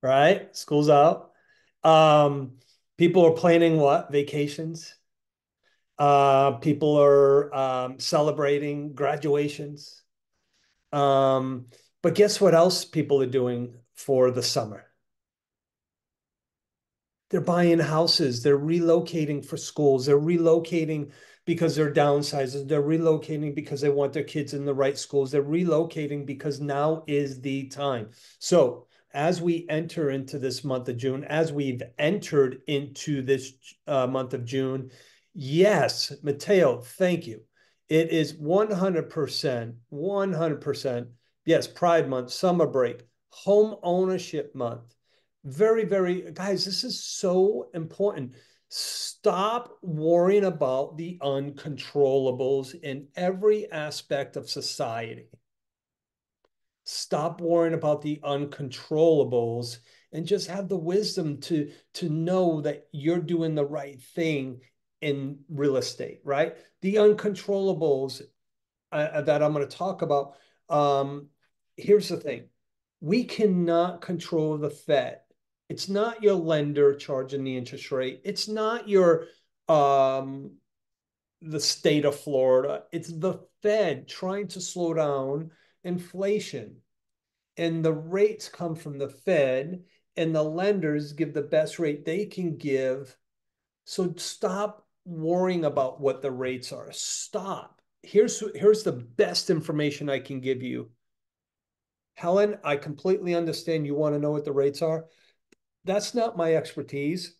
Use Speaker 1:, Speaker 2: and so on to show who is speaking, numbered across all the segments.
Speaker 1: right? School's out. Um, People are planning what? Vacations. People are celebrating graduations. Um, but guess what else people are doing for the summer? They're buying houses. They're relocating for schools. They're relocating because they're downsizing. They're relocating because they want their kids in the right schools. They're relocating because now is the time. So, as we enter into this month of June, as we've entered into this month of June, yes, Mateo, thank you. It is 100%, 100%. Yes, Pride Month, summer break, home ownership month. Very, very, guys, this is so important. Stop worrying about the uncontrollables in every aspect of society. Stop worrying about the uncontrollables and just have the wisdom to know that you're doing the right thing in real estate, right? The uncontrollables that I'm going to talk about. Um, Here's the thing: we cannot control the Fed. It's not your lender charging the interest rate. It's not your the state of Florida. It's the Fed trying to slow down inflation. And the rates come from the Fed, and the lenders give the best rate they can give. So stop worrying about what the rates are. Stop. Here's the best information I can give you. Helen, I completely understand you want to know what the rates are. That's not my expertise.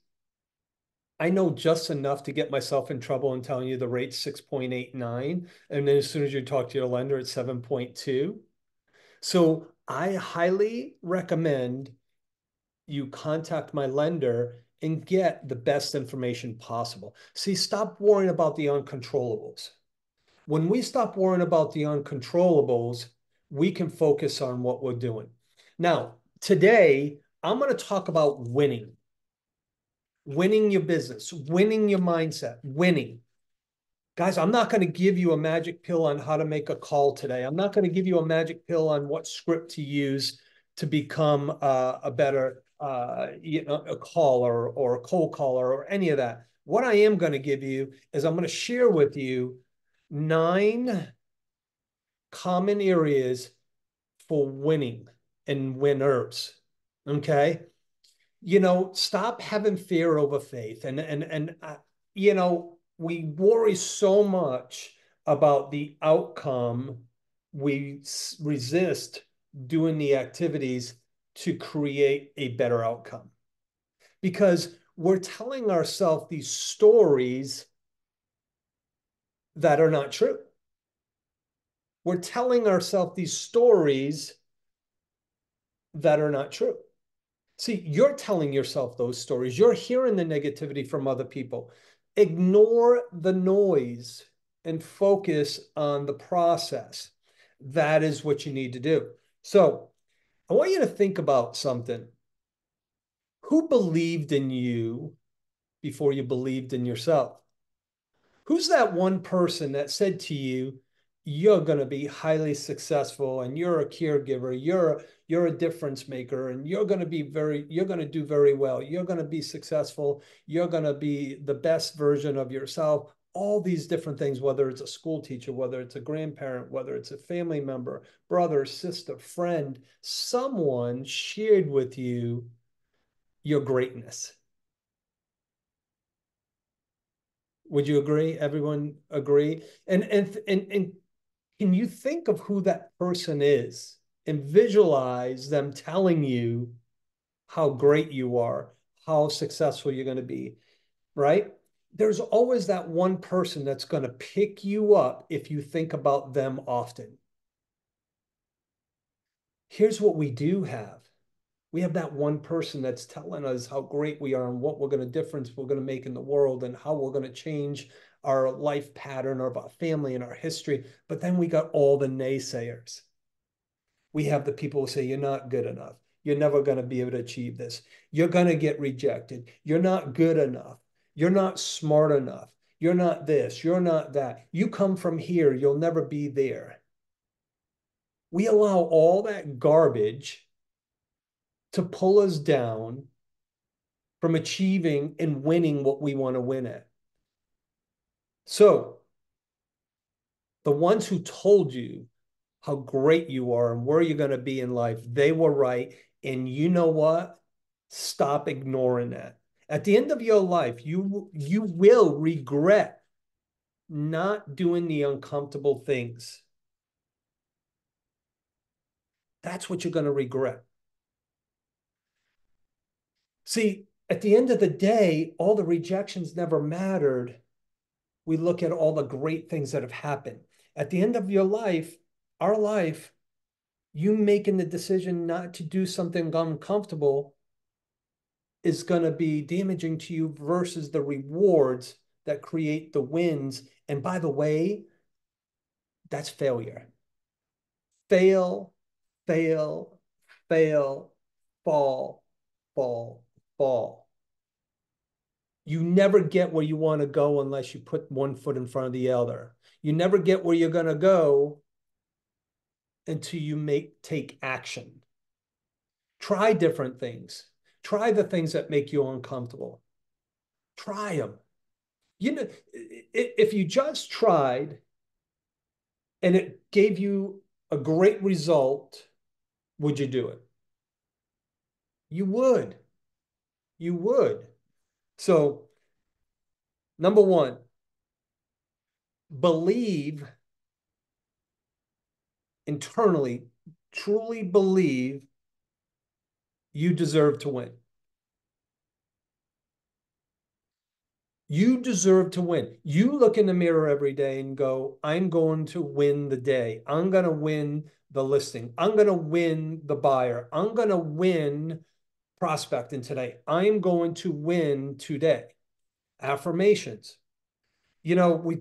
Speaker 1: I know just enough to get myself in trouble and telling you the rate's 6.89. And then as soon as you talk to your lender, it's 7.2. So I highly recommend you contact my lender and get the best information possible. See, stop worrying about the uncontrollables. When we stop worrying about the uncontrollables, we can focus on what we're doing. Now, today, I'm going to talk about winning your business, winning your mindset, winning. Guys, I'm not going to give you a magic pill on how to make a call today. I'm not going to give you a magic pill on what script to use to become a better a caller or a cold caller or any of that. What I am going to give you is I'm going to share with you 9 common areas for winning and winners. Okay. Stop having fear over faith. We worry so much about the outcome. We resist doing the activities to create a better outcome because we're telling ourselves these stories that are not true. We're telling ourselves these stories that are not true. See, you're telling yourself those stories. You're hearing the negativity from other people. Ignore the noise and focus on the process. That is what you need to do. So, I want you to think about something. Who believed in you before you believed in yourself? Who's that one person that said to you, you're going to be highly successful and you're a caregiver, you're a difference maker and you're going to do very well. You're going to be successful. You're going to be the best version of yourself. All these different things, whether it's a school teacher, whether it's a grandparent, whether it's a family member, brother, sister, friend, someone shared with you your greatness. Would you agree? Everyone agree? And can you think of who that person is and visualize them telling you how great you are, how successful you're going to be, right? There's always that one person that's going to pick you up if you think about them often. Here's what we do have. We have that one person that's telling us how great we are and what difference we're going to make in the world and how we're going to change our life pattern of our family and our history. But then we got all the naysayers. We have the people who say, you're not good enough. You're never going to be able to achieve this. You're going to get rejected. You're not good enough. You're not smart enough. You're not this. You're not that. You come from here. You'll never be there. We allow all that garbage to pull us down from achieving and winning what we want to win at. So the ones who told you how great you are and where you're going to be in life, they were right. And you know what? Stop ignoring that. At the end of your life, you will regret not doing the uncomfortable things. That's what you're going to regret. See, at the end of the day, all the rejections never mattered. We look at all the great things that have happened. At the end of your life, our life, you making the decision not to do something uncomfortable is going to be damaging to you versus the rewards that create the wins. And by the way, that's failure. Fail, fail, fail, fall, fall, fall. You never get where you want to go unless you put one foot in front of the other. You never get where you're going to go until you take action. Try different things. Try the things that make you uncomfortable. Try them. You know, if you just tried and it gave you a great result, would you do it? You would. You would. So, number one, believe internally, truly believe you deserve to win. You deserve to win. You look in the mirror every day and go, I'm going to win the day. I'm going to win the listing. I'm going to win the buyer. I'm going to win prospecting today. I'm going to win today. Affirmations. You know,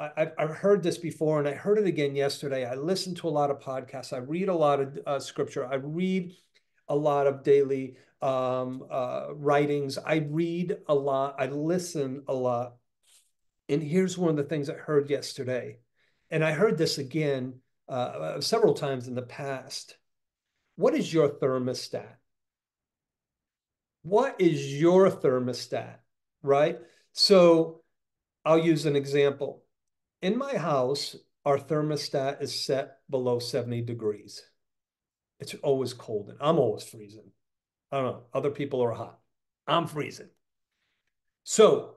Speaker 1: I've heard this before and I heard it again yesterday. I listen to a lot of podcasts. I read a lot of scripture. I read a lot of daily writings. I read a lot. I listen a lot. And here's one of the things I heard yesterday. And I heard this again several times in the past. What is your thermostat? What is your thermostat? Right? So I'll use an example. In my house, our thermostat is set below 70 degrees. It's always cold and I'm always freezing. I don't know. Other people are hot. I'm freezing. So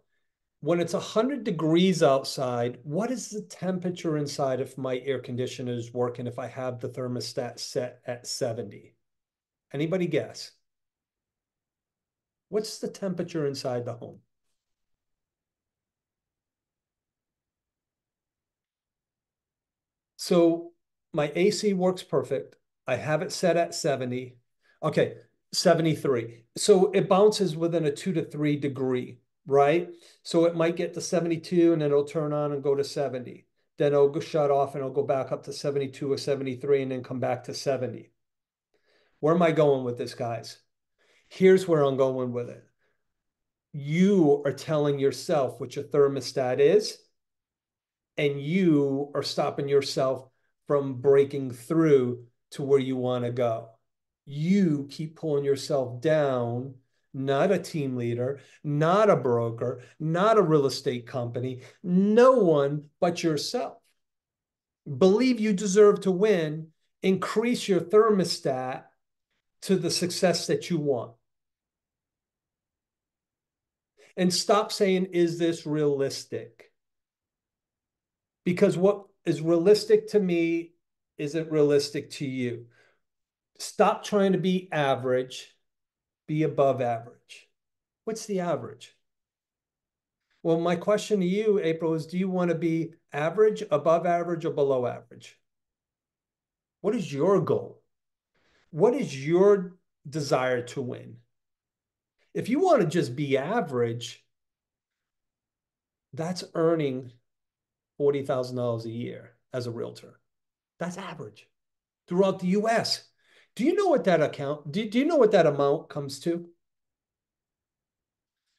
Speaker 1: when it's 100 degrees outside, what is the temperature inside if my air conditioner is working if I have the thermostat set at 70? Anybody guess? What's the temperature inside the home? So my AC works perfect. I have it set at 70. Okay, 73. So it bounces within a 2 to 3 degree, right? So it might get to 72 and then it'll turn on and go to 70. Then it'll go shut off and it'll go back up to 72 or 73 and then come back to 70. Where am I going with this, guys? Here's where I'm going with it. You are telling yourself what your thermostat is, and you are stopping yourself from breaking through to where you want to go. You keep pulling yourself down, not a team leader, not a broker, not a real estate company, no one but yourself. Believe you deserve to win, increase your thermostat to the success that you want. And stop saying, is this realistic? Because what is realistic to me isn't realistic to you. Stop trying to be average, be above average. What's the average? Well, my question to you, April, is do you want to be average, above average, or below average? What is your goal? What is your desire to win? If you want to just be average, that's earning $40,000 a year as a realtor. That's average throughout the US. Do you know what that do you know what that amount comes to?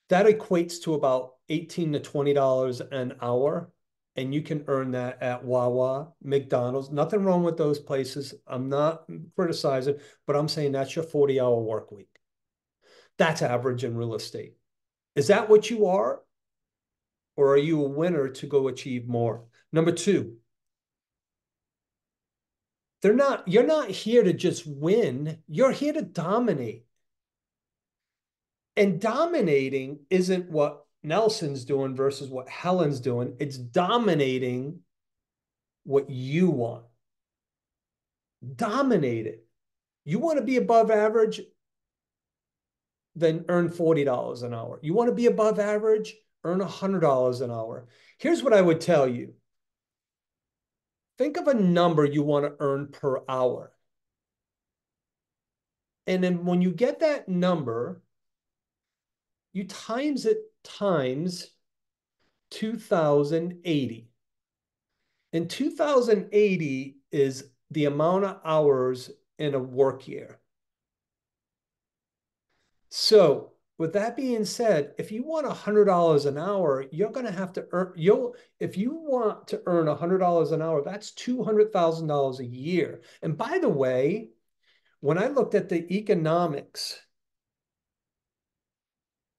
Speaker 1: That equates to about $18 to $20 an hour and you can earn that at Wawa, McDonald's. Nothing wrong with those places. I'm not criticizing, but I'm saying that's your 40-hour work week. That's average in real estate. Is that what you are? Or are you a winner to go achieve more? Number two, you're not here to just win. You're here to dominate. And dominating isn't what Nelson's doing versus what Helen's doing. It's dominating what you want. Dominate it. You want to be above average, then earn $40 an hour. You want to be above average, earn $100 an hour. Here's what I would tell you. Think of a number you want to earn per hour. And then when you get that number, you times it times 2080. And 2080 is the amount of hours in a work year. So with that being said, if you want $100 an hour, you're going to have to earn, if you want to earn $100 an hour, that's $200,000 a year. And by the way, when I looked at the economics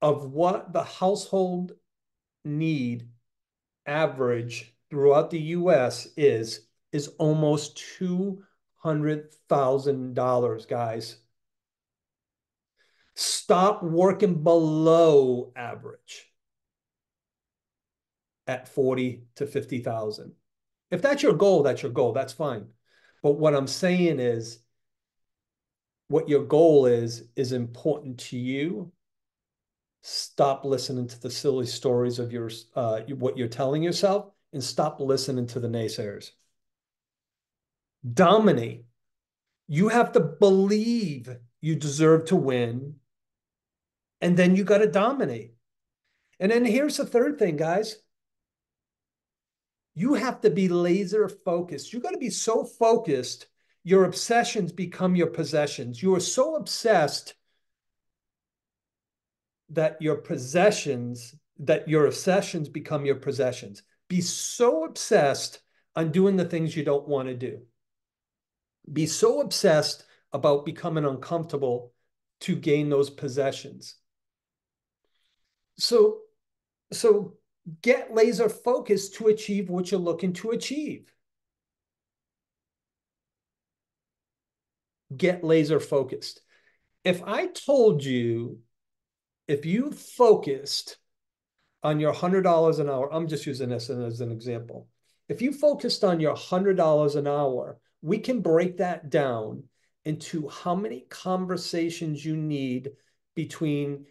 Speaker 1: of what the household need average throughout the US is almost $200,000, guys. Stop working below average at 40 to 50,000. If that's your goal, that's your goal. That's fine. But what I'm saying is what your goal is important to you. Stop listening to the silly stories of your what you're telling yourself and stop listening to the naysayers. Dominate. You have to believe you deserve to win, and then you got to dominate. And then here's the third thing, guys. You have to be laser focused. You got to be so focused, your obsessions become your possessions. You are so obsessed that your obsessions become your possessions. Be so obsessed on doing the things you don't want to do. Be so obsessed about becoming uncomfortable to gain those possessions. So get laser focused to achieve what you're looking to achieve. Get laser focused. If I told you, if you focused on your $100 an hour, I'm just using this as an example. If you focused on your $100 an hour, we can break that down into how many conversations you need between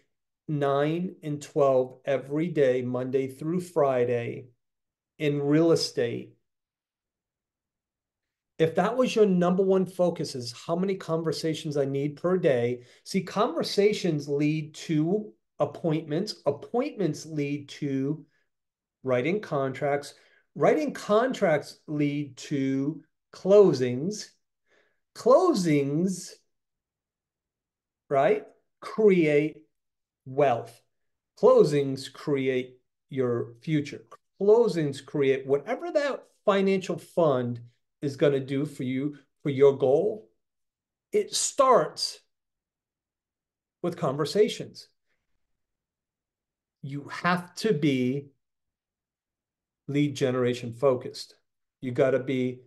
Speaker 1: 9 and 12 every day, Monday through Friday, in real estate. If that was your number one focus, is how many conversations I need per day. See, conversations lead to appointments. Appointments lead to writing contracts. Writing contracts lead to closings. Closings, right, create wealth. Closings create your future. Closings create whatever that financial fund is going to do for you, for your goal. It starts with conversations. You have to be lead generation focused. You got to be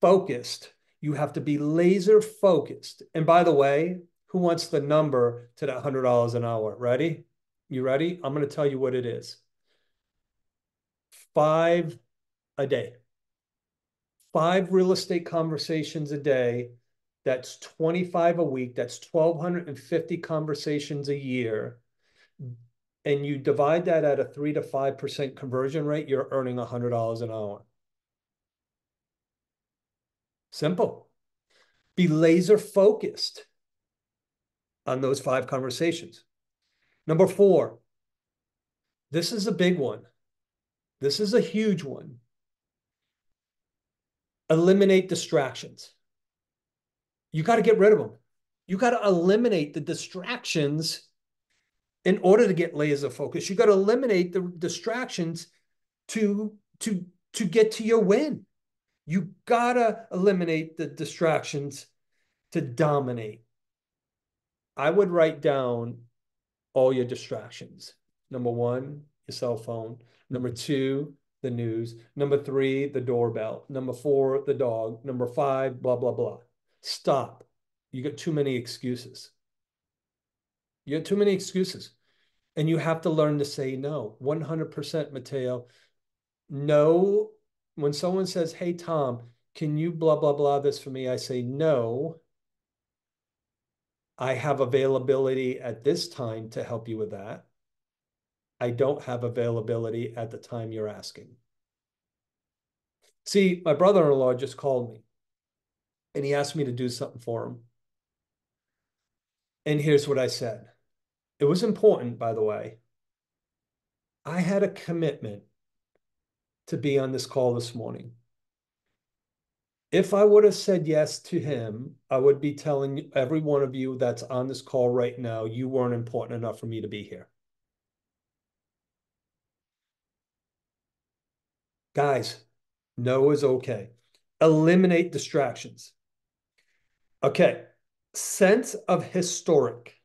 Speaker 1: focused. You have to be laser focused. And by the way, who wants the number to that $100 an hour? Ready? You ready? I'm going to tell you what it is. 5 a day. 5 real estate conversations a day. That's 25 a week. That's 1,250 conversations a year. And you divide that at a 3 to 5% conversion rate, you're earning $100 an hour. Simple. Be laser focused on those 5 conversations. Number 4, this is a big one. This is a huge one. Eliminate distractions. You got to get rid of them. You got to eliminate the distractions in order to get laser focused. You got to eliminate the distractions to to get to your win. You gotta eliminate the distractions to dominate. I would write down all your distractions. Number one, your cell phone. Number two, the news. Number three, the doorbell. Number four, the dog. Number five, blah, blah, blah. Stop. You got too many excuses. You got too many excuses. And you have to learn to say no. 100%, Mateo. No. When someone says, hey, Tom, can you blah, blah, blah this for me? I say, no, I have availability at this time to help you with that. I don't have availability at the time you're asking. See, my brother-in-law just called me and he asked me to do something for him. And here's what I said. It was important, by the way. I had a commitment to be on this call this morning. If I would have said yes to him, I would be telling every one of you that's on this call right now, you weren't important enough for me to be here. Guys, no is okay. Eliminate distractions. Okay. Sense of historic.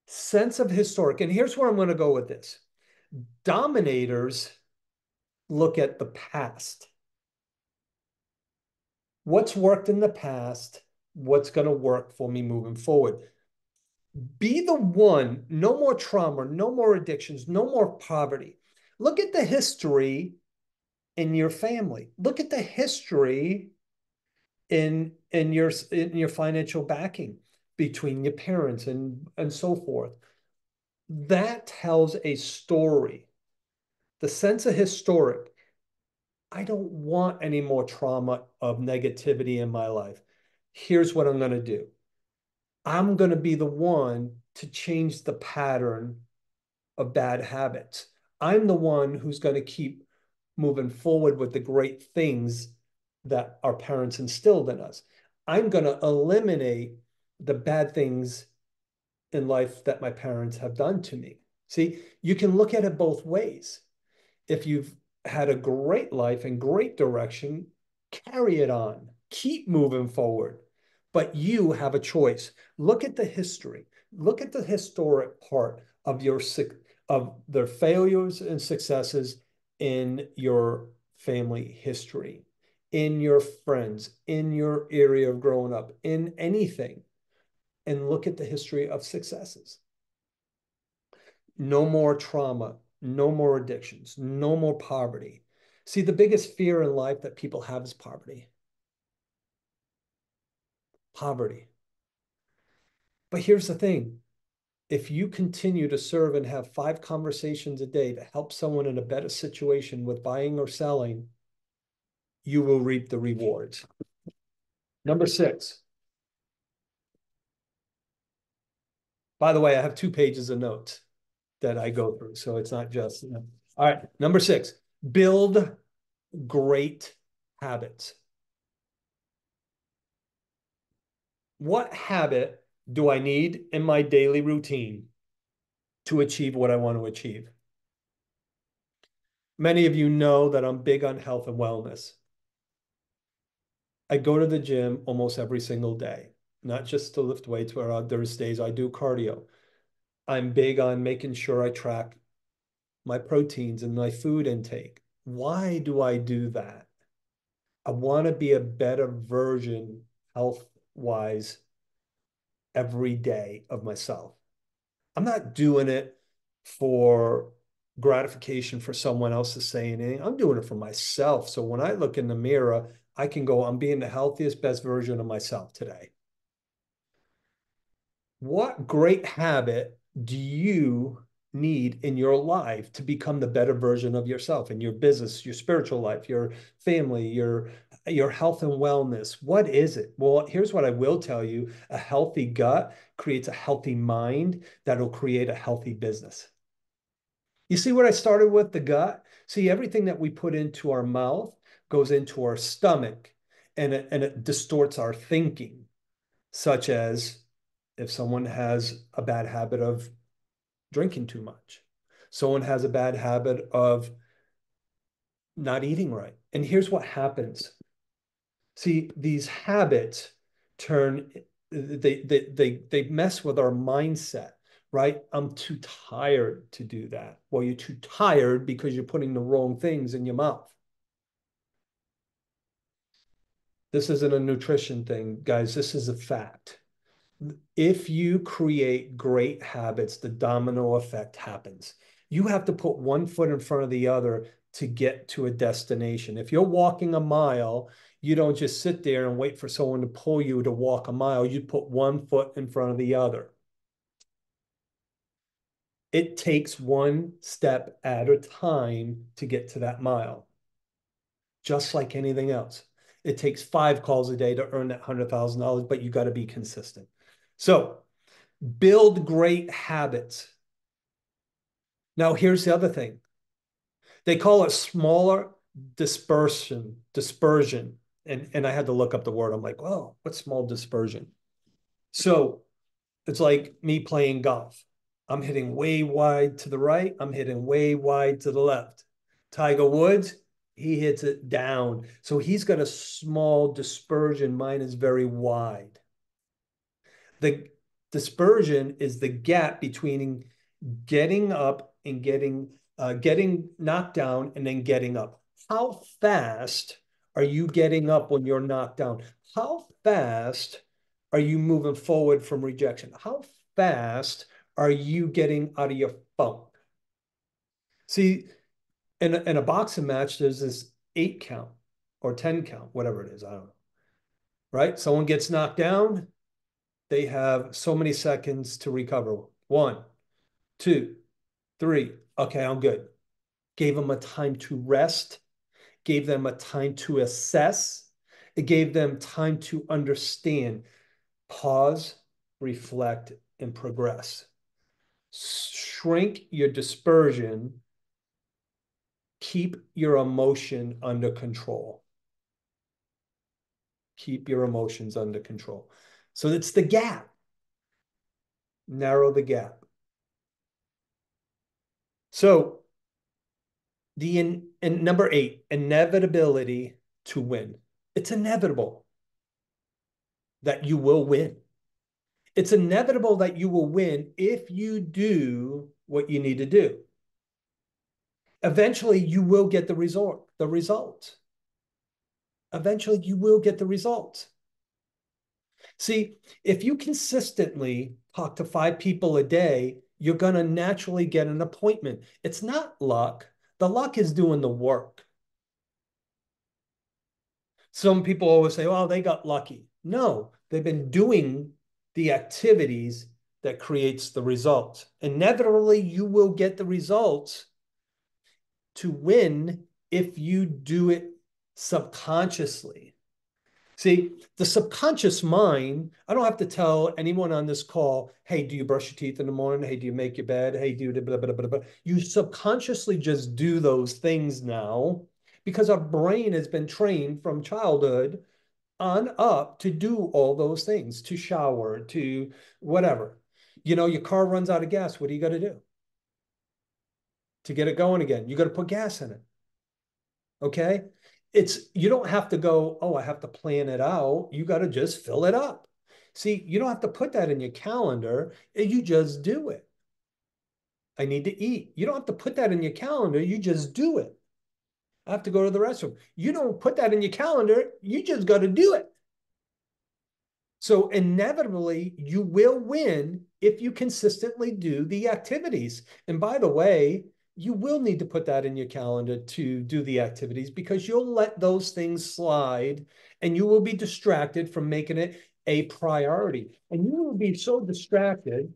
Speaker 1: Sense of historic. And here's where I'm going to go with this. Dominators look at the past. What's worked in the past? What's going to work for me moving forward? Be the one, no more trauma, no more addictions, no more poverty. Look at the history in your family. Look at the history in your financial backing between your parents and so forth. That tells a story. The sense of historic. I don't want any more trauma of negativity in my life. Here's what I'm going to do. I'm going to be the one to change the pattern of bad habits. I'm the one who's going to keep moving forward with the great things that our parents instilled in us. I'm going to eliminate the bad things in life that my parents have done to me. See, you can look at it both ways. If you've had a great life and great direction, carry it on, keep moving forward. But you have a choice. Look at the history. Look at the historic part of their failures and successes in your family history, in your friends, in your area of growing up, in anything, and look at the history of successes. No more trauma, no more addictions, no more poverty. See, the biggest fear in life that people have is poverty. Poverty. But here's the thing. If you continue to serve and have 5 conversations a day to help someone in a better situation with buying or selling, you will reap the rewards. Number 6. By the way, I have 2 pages of notes that I go through, so it's not just, you know. All right, number 6, build great habits. What habit do I need in my daily routine to achieve what I want to achieve? Many of you know that I'm big on health and wellness. I go to the gym almost every single day, not just to lift weights, where there's days I do cardio. I'm big on making sure I track my proteins and my food intake. Why do I do that? I want to be a better version health wise every day of myself. I'm not doing it for gratification for someone else to say anything. I'm doing it for myself. So when I look in the mirror, I can go, I'm being the healthiest, best version of myself today. What great habit do you need in your life to become the better version of yourself in your business, your spiritual life, your family, your health and wellness? What is it? Well, here's what I will tell you. A healthy gut creates a healthy mind that'll create a healthy business. You see what I started with, the gut? See, everything that we put into our mouth goes into our stomach, and it distorts our thinking, such as if someone has a bad habit of drinking too much, someone has a bad habit of not eating right. And here's what happens. See, these habits turn they mess with our mindset, right? I'm too tired to do that. Well, you're too tired because you're putting the wrong things in your mouth. This isn't a nutrition thing, guys. This is a fact. If you create great habits, the domino effect happens. You have to put one foot in front of the other to get to a destination. If you're walking a mile, you don't just sit there and wait for someone to pull you to walk a mile. You put one foot in front of the other. It takes one step at a time to get to that mile, just like anything else. It takes 5 calls a day to earn that $100,000, but you got to be consistent. So build great habits. Now, here's the other thing. They call it smaller dispersion. And I had to look up the word. I'm like, well, what's small dispersion? So it's like me playing golf. I'm hitting way wide to the right. I'm hitting way wide to the left. Tiger Woods, he hits it down. So he's got a small dispersion. Mine is very wide. The dispersion is the gap between getting up and getting knocked down and then getting up. How fast are you getting up when you're knocked down? How fast are you moving forward from rejection? How fast are you getting out of your funk? See, in a boxing match, there's this 8 count or 10 count, whatever it is. I don't know. Right? Someone gets knocked down, they have so many seconds to recover. 1, 2, 3. Okay, I'm good. Gave them a time to rest, gave them a time to assess, it gave them time to understand, pause, reflect, and progress. Shrink your dispersion, keep your emotion under control. Keep your emotions under control. So it's the gap. Narrow the gap. So and number 8, inevitability to win. It's inevitable that you will win. It's inevitable that you will win if you do what you need to do. Eventually, you will get the result. Eventually, you will get the result. See, if you consistently talk to 5 people a day, you're going to naturally get an appointment. It's not luck. The luck is doing the work. Some people always say, oh, they got lucky. No, they've been doing the activities that creates the results. Inevitably, you will get the results to win if you do it subconsciously. See, the subconscious mind, I don't have to tell anyone on this call, hey, do you brush your teeth in the morning? Hey, do you make your bed? Hey, do you blah, blah, blah, blah. You subconsciously just do those things now because our brain has been trained from childhood on up to do all those things, to shower, to whatever. Your car runs out of gas. What do you got to do to get it going again? You got to put gas in it. Okay. You don't have to go, oh, I have to plan it out. You got to just fill it up. See, you don't have to put that in your calendar. You just do it. I need to eat. You don't have to put that in your calendar. You just do it. I have to go to the restroom. You don't put that in your calendar. You just got to do it. So inevitably, you will win if you consistently do the activities. And by the way, you will need to put that in your calendar to do the activities because you'll let those things slide and you will be distracted from making it a priority. And you will be so distracted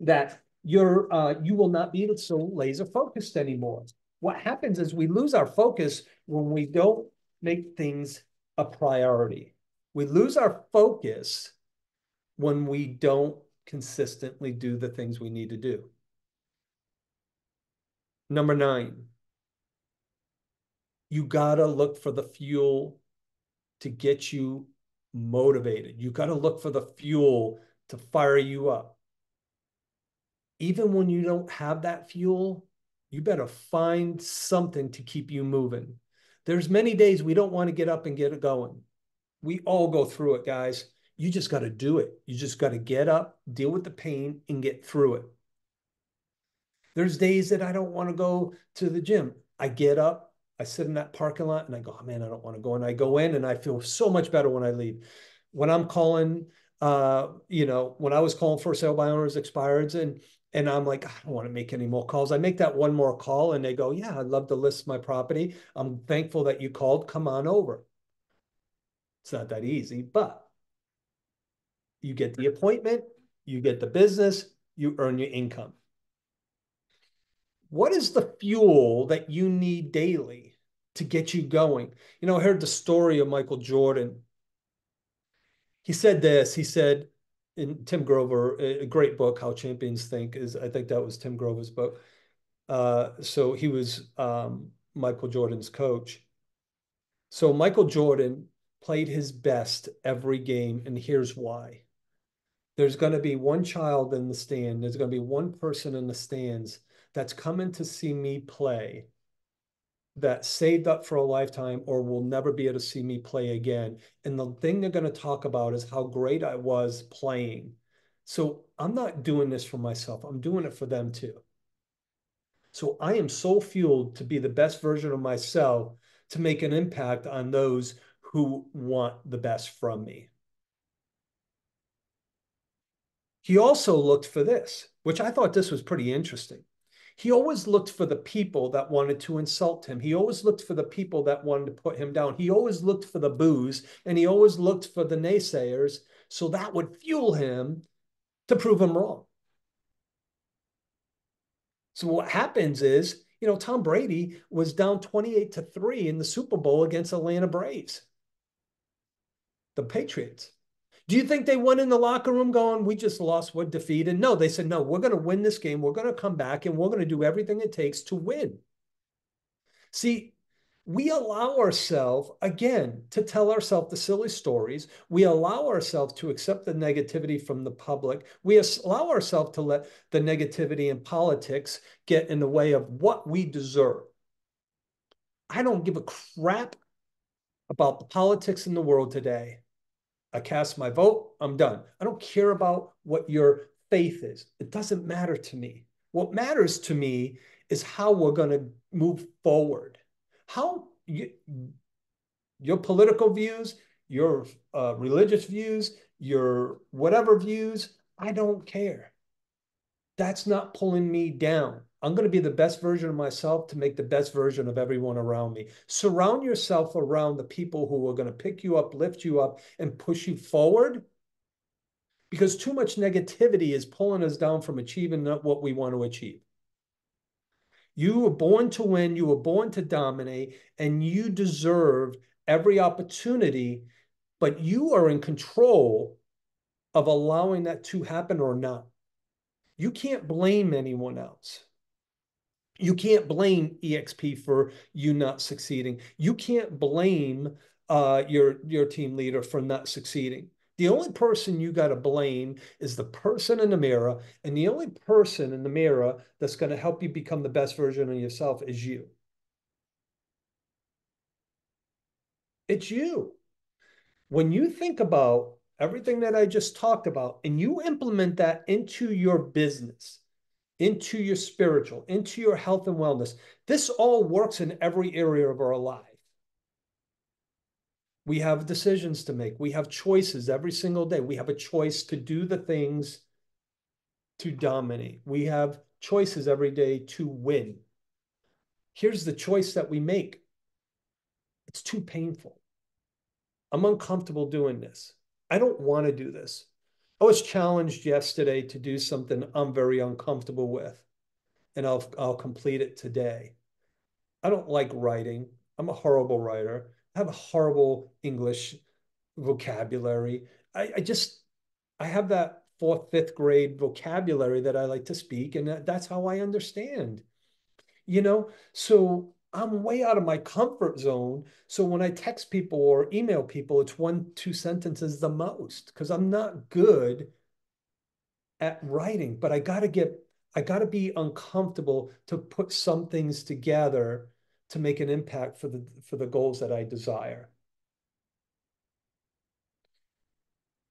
Speaker 1: that you will not be so laser focused anymore. What happens is we lose our focus when we don't make things a priority. We lose our focus when we don't consistently do the things we need to do. Number 9, you got to look for the fuel to get you motivated. You got to look for the fuel to fire you up. Even when you don't have that fuel, You better find something to keep you moving. There's many days we don't want to get up and get it going. We all go through it, guys. You just got to do it. You just got to get up, deal with the pain, and get through it. There's days that I don't want to go to the gym. I get up, I sit in that parking lot, and I go, oh, man, I don't want to go. And I go in, and I feel so much better when I leave. When I'm calling, when I was calling for sale by owners expireds, and I'm like, I don't want to make any more calls. I make that one more call, and they go, yeah, I'd love to list my property. I'm thankful that you called. Come on over. It's not that easy, but you get the appointment, you get the business, you earn your income. What is the fuel that you need daily to get you going? I heard the story of Michael Jordan. He said this, he said in Tim Grover, a great book, How Champions Think, is I think that was Tim Grover's book. So he was Michael Jordan's coach. So Michael Jordan played his best every game, and here's why. There's going to be one child in the stand. There's going to be one person in the stands that's coming to see me play that saved up for a lifetime or will never be able to see me play again. And the thing they're going to talk about is how great I was playing. So I'm not doing this for myself. I'm doing it for them too. So I am so fueled to be the best version of myself to make an impact on those who want the best from me. He also looked for this, which I thought this was pretty interesting. He always looked for the people that wanted to insult him. He always looked for the people that wanted to put him down. He always looked for the boos, and he always looked for the naysayers. So that would fuel him to prove him wrong. So what happens is, Tom Brady was down 28-3 in the Super Bowl against Atlanta Braves, the Patriots. Do you think they went in the locker room going, we just lost, we're defeated? No, they said, no, we're going to win this game. We're going to come back and we're going to do everything it takes to win. See, we allow ourselves, again, to tell ourselves the silly stories. We allow ourselves to accept the negativity from the public. We allow ourselves to let the negativity in politics get in the way of what we deserve. I don't give a crap about the politics in the world today. I cast my vote, I'm done. I don't care about what your faith is. It doesn't matter to me. What matters to me is how we're going to move forward. How your political views, your religious views, your whatever views, I don't care. That's not pulling me down. I'm going to be the best version of myself to make the best version of everyone around me. Surround yourself around the people who are going to pick you up, lift you up, and push you forward, because too much negativity is pulling us down from achieving what we want to achieve. You were born to win, you were born to dominate, and you deserve every opportunity, but you are in control of allowing that to happen or not. You can't blame anyone else. You can't blame EXP for you not succeeding. You can't blame your team leader for not succeeding. The only person you got to blame is the person in the mirror, and the only person in the mirror that's going to help you become the best version of yourself is you. It's you. When you think about everything that I just talked about and you implement that into your business, into your spiritual, into your health and wellness. This all works in every area of our life. We have decisions to make. We have choices every single day. We have a choice to do the things to dominate. We have choices every day to win. Here's the choice that we make. It's too painful. I'm uncomfortable doing this. I don't want to do this. I was challenged yesterday to do something I'm very uncomfortable with, and I'll complete it today. I don't like writing. I'm a horrible writer. I have a horrible English vocabulary. I have that fourth, fifth grade vocabulary that I like to speak, and that's how I understand, So I'm way out of my comfort zone. So when I text people or email people, it's 1, 2 sentences the most because I'm not good at writing, but I got to be uncomfortable to put some things together to make an impact for the goals that I desire.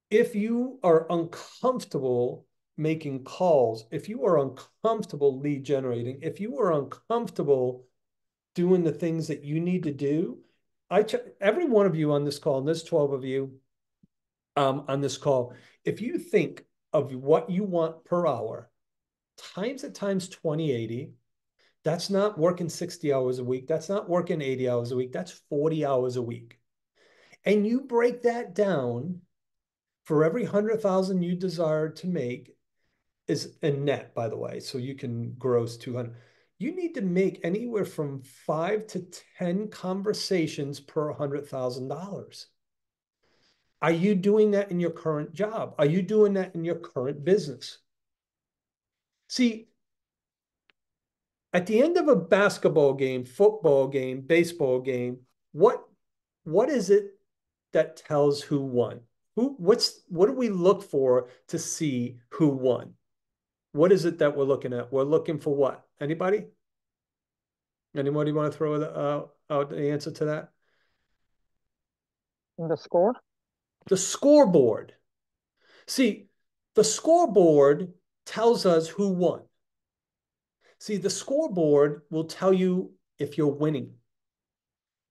Speaker 1: If you are uncomfortable making calls, if you are uncomfortable lead generating, if you are uncomfortable doing the things that you need to do, every one of you on this call, and there's 12 of you on this call, if you think of what you want per hour, times it times 2080, that's not working 60 hours a week. That's not working 80 hours a week. That's 40 hours a week. And you break that down for every 100,000 you desire to make is a net, by the way, so you can gross 200. You need to make anywhere from 5 to 10 conversations per $100,000. Are you doing that in your current job? Are you doing that in your current business? See, at the end of a basketball game, football game, baseball game, what what is it that tells who won? What do we look for to see who won? What is it that we're looking at? We're looking for what? Anybody? Anybody want to throw out the answer to that?
Speaker 2: The score?
Speaker 1: The scoreboard. See, the scoreboard tells us who won. See, the scoreboard will tell you if you're winning.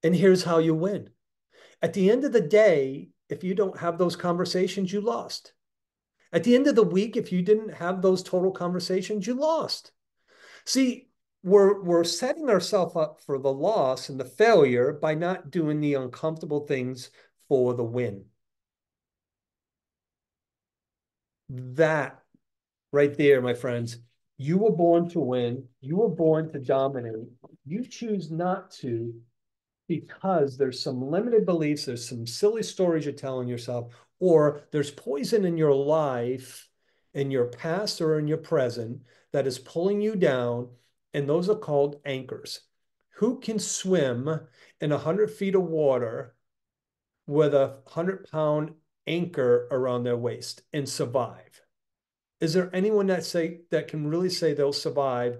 Speaker 1: And here's how you win. At the end of the day, if you don't have those conversations, you lost. At the end of the week, if you didn't have those total conversations, you lost. See, we're setting ourselves up for the loss and the failure by not doing the uncomfortable things for the win. That right there, my friends, you were born to win. You were born to dominate. You choose not to because there's some limited beliefs, there's some silly stories you're telling yourself, or there's poison in your life, in your past or in your present, that is pulling you down. And those are called anchors. Who can swim in 100 feet of water with a 100-pound anchor around their waist and survive? Is there anyone that can really say they'll survive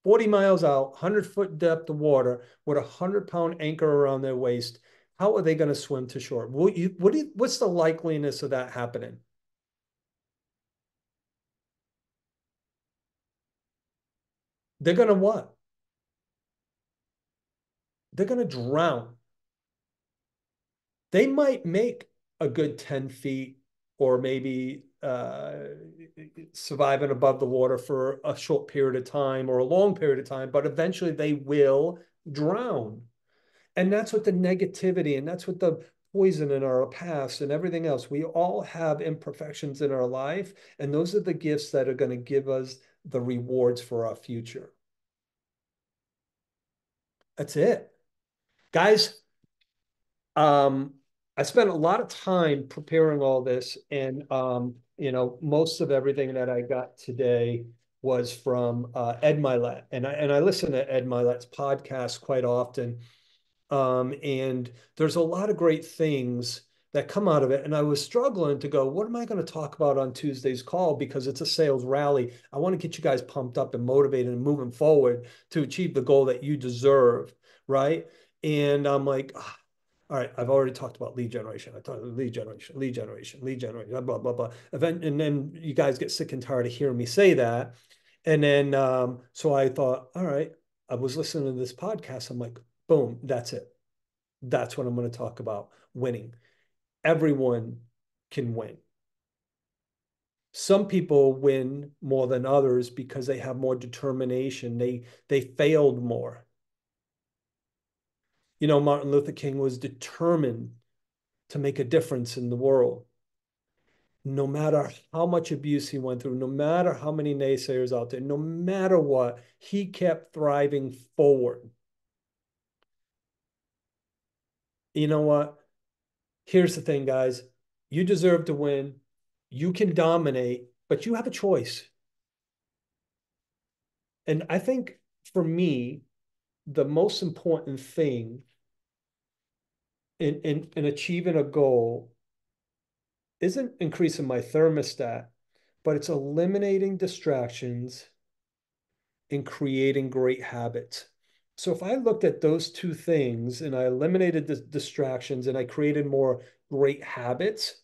Speaker 1: 40 miles out, 100-foot depth of water with a 100-pound anchor around their waist? How are they going to swim to shore? What's the likeliness of that happening? They're going to what? They're going to drown. They might make a good 10 feet or maybe surviving above the water for a short period of time or a long period of time, but eventually they will drown. And that's what the negativity and that's what the poison in our past and everything else. We all have imperfections in our life, and those are the gifts that are going to give us the rewards for our future. That's it. Guys, um, I spent a lot of time preparing all this, and most of everything that I got today was from Ed Milet, and I listen to Ed Milet's podcast quite often. And there's a lot of great things that come out of it. And I was struggling to go, what am I going to talk about on Tuesday's call? Because it's a sales rally. I want to get you guys pumped up and motivated and moving forward to achieve the goal that you deserve. Right. And I'm like, all right, I've already talked about lead generation. I talked about lead generation, lead generation, lead generation, blah, blah, blah. And then you guys get sick and tired of hearing me say that. And then, so I thought, all right, I was listening to this podcast. I'm like, boom, that's it. That's what I'm going to talk about. Winning. Everyone can win. Some people win more than others because they have more determination. They failed more. Martin Luther King was determined to make a difference in the world. No matter how much abuse he went through, no matter how many naysayers out there, no matter what, he kept thriving forward. You know what? Here's the thing, guys. You deserve to win. You can dominate, but you have a choice. And I think for me, the most important thing in achieving a goal isn't increasing my thermostat, but it's eliminating distractions and creating great habits. So if I looked at those two things and I eliminated the distractions and I created more great habits,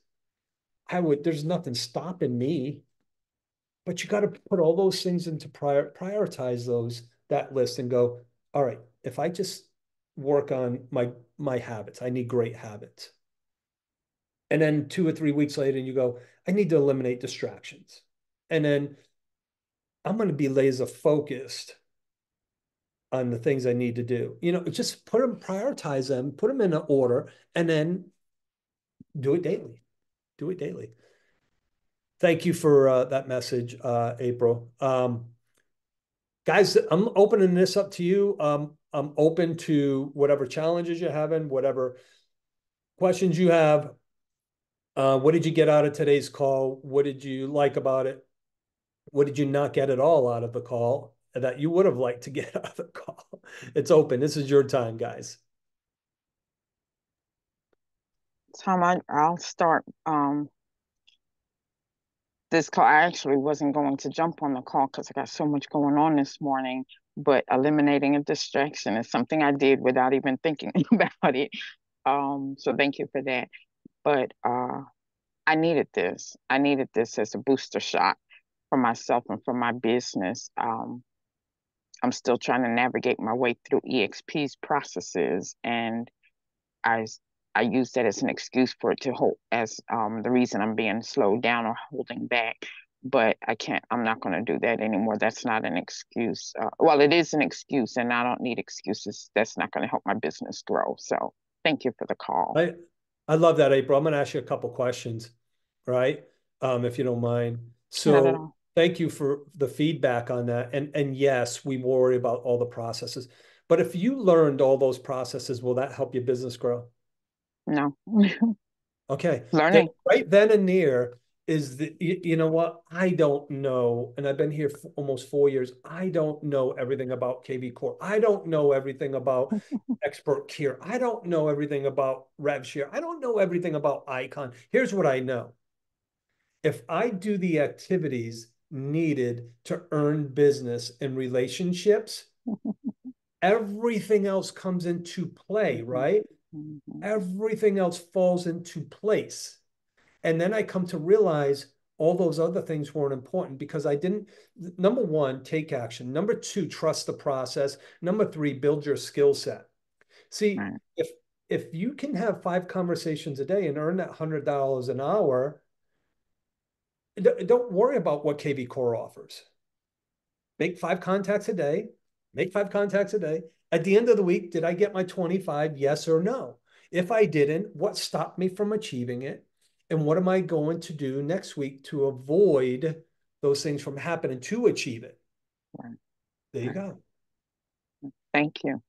Speaker 1: there's nothing stopping me. But you got to put all those things into prioritize that list and go, all right, if I just work on my habits, I need great habits. And then 2 or 3 weeks later, and you go, I need to eliminate distractions. And then I'm going to be laser focused on the things I need to do. Just prioritize them, put them in an order, and then do it daily. Do it daily. Thank you for that message, April. Guys, I'm opening this up to you. I'm open to whatever challenges you're having, whatever questions you have. What did you get out of today's call? What did you like about it? What did you not get at all out of the call that you would have liked to get out of the call? It's open. This is your time, guys.
Speaker 2: Tom, I'll start this call. I actually wasn't going to jump on the call because I got so much going on this morning, but eliminating a distraction is something I did without even thinking about it. So thank you for that. But I needed this. I needed this as a booster shot for myself and for my business. I'm still trying to navigate my way through EXP's processes, and I I use that as an excuse for it to hold as the reason I'm being slowed down or holding back. But I can't. I'm not going to do that anymore. That's not an excuse. Well, it is an excuse, and I don't need excuses. That's not going to help my business grow. So thank you for the call.
Speaker 1: I I love that, April. I'm going to ask you a couple questions, right? If you don't mind.
Speaker 2: Not at
Speaker 1: So
Speaker 2: all.
Speaker 1: thank you for the feedback on that. And yes, we worry about all the processes. But if you learned all those processes, will that help your business grow?
Speaker 2: No.
Speaker 1: Okay.
Speaker 2: Learning.
Speaker 1: Right then and there is you know what? I don't know. And I've been here for almost 4 years. I don't know everything about KV Core. I don't know everything about Expert Care. I don't know everything about RevShare. I don't know everything about Icon. Here's what I know. If I do the activities needed to earn business and relationships, everything else comes into play,
Speaker 2: Mhm,
Speaker 1: right?
Speaker 2: mhm,
Speaker 1: Everything else falls into place. And then I come to realize all those other things weren't important because I didn't, number one, take action. Number two, trust the process. Number three, build your skill set. See,
Speaker 2: right,
Speaker 1: if you can have 5 conversations a day and earn that $100 an hour, don't worry about what KV Core offers. Make 5 contacts a day, make 5 contacts a day. At the end of the week, did I get my 25? Yes or no? If I didn't, what stopped me from achieving it? And what am I going to do next week to avoid those things from happening to achieve it?
Speaker 2: right,
Speaker 1: There you
Speaker 2: right.
Speaker 1: go.
Speaker 2: Thank you.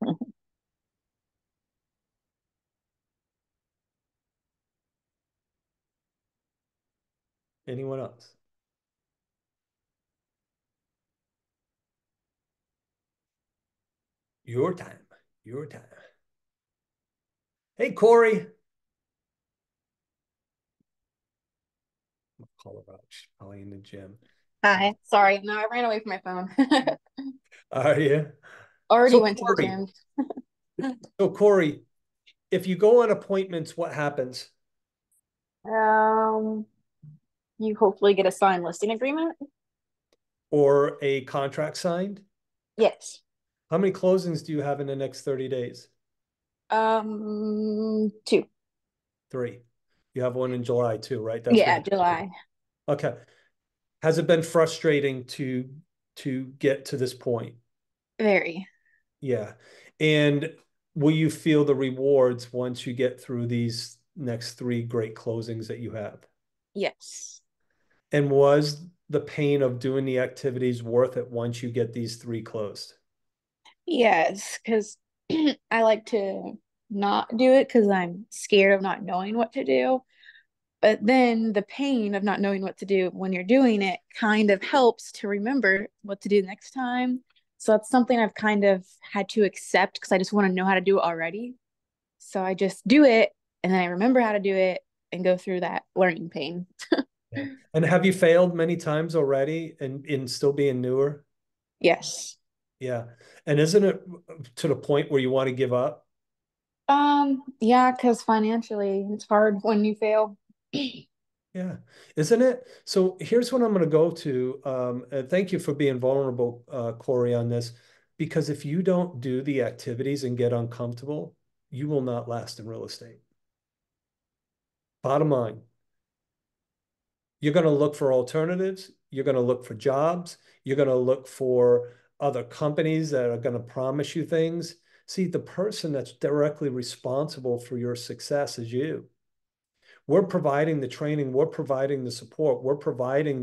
Speaker 1: Anyone else? Your time. Your time. Hey, Corey. I'll call her out. She's probably in the gym. Uh,
Speaker 3: Hi, sorry. No, I ran away from my phone.
Speaker 1: Are you?
Speaker 3: Already
Speaker 1: So,
Speaker 3: went to the
Speaker 1: Corey.
Speaker 3: gym.
Speaker 1: So, Corey, if you go on appointments, what happens?
Speaker 3: Um, you hopefully get a signed listing agreement.
Speaker 1: Or a contract signed?
Speaker 3: Yes.
Speaker 1: How many closings do you have in the next 30 days?
Speaker 3: Two.
Speaker 1: Three. You have one in July too, right? That's what
Speaker 3: Yeah,
Speaker 1: you.
Speaker 3: July.
Speaker 1: Okay. Has it been frustrating to get to this point?
Speaker 3: Very.
Speaker 1: Yeah. And will you feel the rewards once you get through these next three great closings that you have?
Speaker 3: Yes.
Speaker 1: And was the pain of doing the activities worth it once you get these three closed?
Speaker 3: Yes, because I like to not do it because I'm scared of not knowing what to do. But then the pain of not knowing what to do when you're doing it kind of helps to remember what to do next time. So that's something I've kind of had to accept because I just want to know how to do it already. So I just do it and then I remember how to do it and go through that learning pain.
Speaker 1: Yeah. And have you failed many times already and in still being newer?
Speaker 3: Yes.
Speaker 1: Yeah. And isn't it to the point where you want to give up?
Speaker 3: Yeah, because financially it's hard when you fail.
Speaker 1: Yeah, isn't it? So here's what I'm going to go to. And thank you for being vulnerable, Corey, on this, because if you don't do the activities and get uncomfortable, you will not last in real estate. Bottom line, you're going to look for alternatives. You're going to look for jobs. You're going to look for other companies that are going to promise you things. See, the person that's directly responsible for your success is you. We're providing the training, we're providing the support, we're providing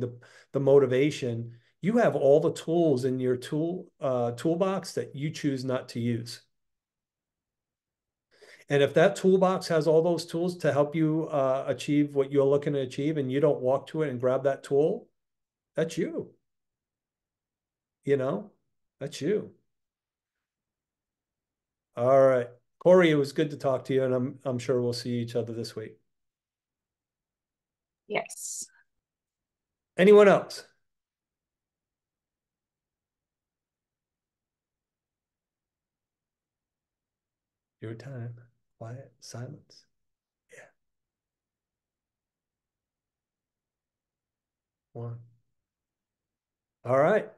Speaker 1: the motivation. You have all the tools in your toolbox that you choose not to use. And if that toolbox has all those tools to help you achieve what you're looking to achieve, and you don't walk to it and grab that tool, that's you. You know, that's you. All right, Corey, it was good to talk to you, and I'm sure we'll see each other this week.
Speaker 3: Yes.
Speaker 1: Anyone else? Your time. Quiet silence. Yeah. One. All right.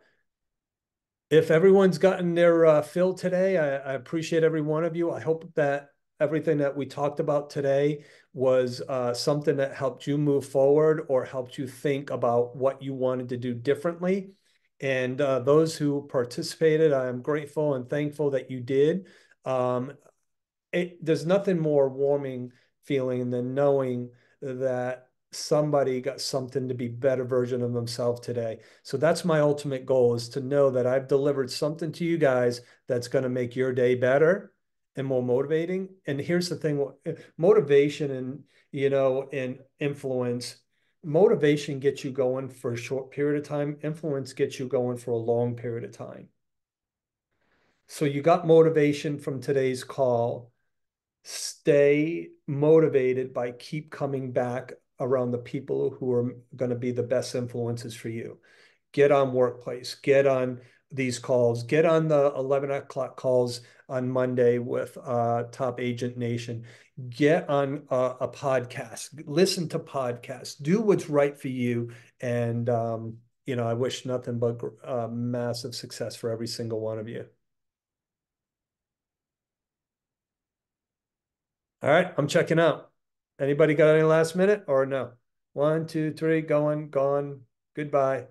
Speaker 1: If everyone's gotten their fill today, I appreciate every one of you. I hope that everything that we talked about today was something that helped you move forward or helped you think about what you wanted to do differently. And those who participated, I am grateful and thankful that you did. Um, there's nothing more warming feeling than knowing that somebody got something to be better version of themselves today. So that's my ultimate goal, is to know that I've delivered something to you guys that's going to make your day better and more motivating. And here's the thing, motivation and influence. Motivation gets you going for a short period of time. Influence gets you going for a long period of time. So you got motivation from today's call. Stay motivated by keep coming back around the people who are going to be the best influences for you. Get on Workplace, get on these calls, get on the 11 o'clock calls on Monday with Top Agent Nation, get on a podcast, listen to podcasts, do what's right for you. And, I wish nothing but massive success for every single one of you. All right, I'm checking out. Anybody got any last minute or no? One, two, three, going, gone. Goodbye.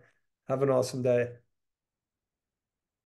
Speaker 1: Have an awesome day.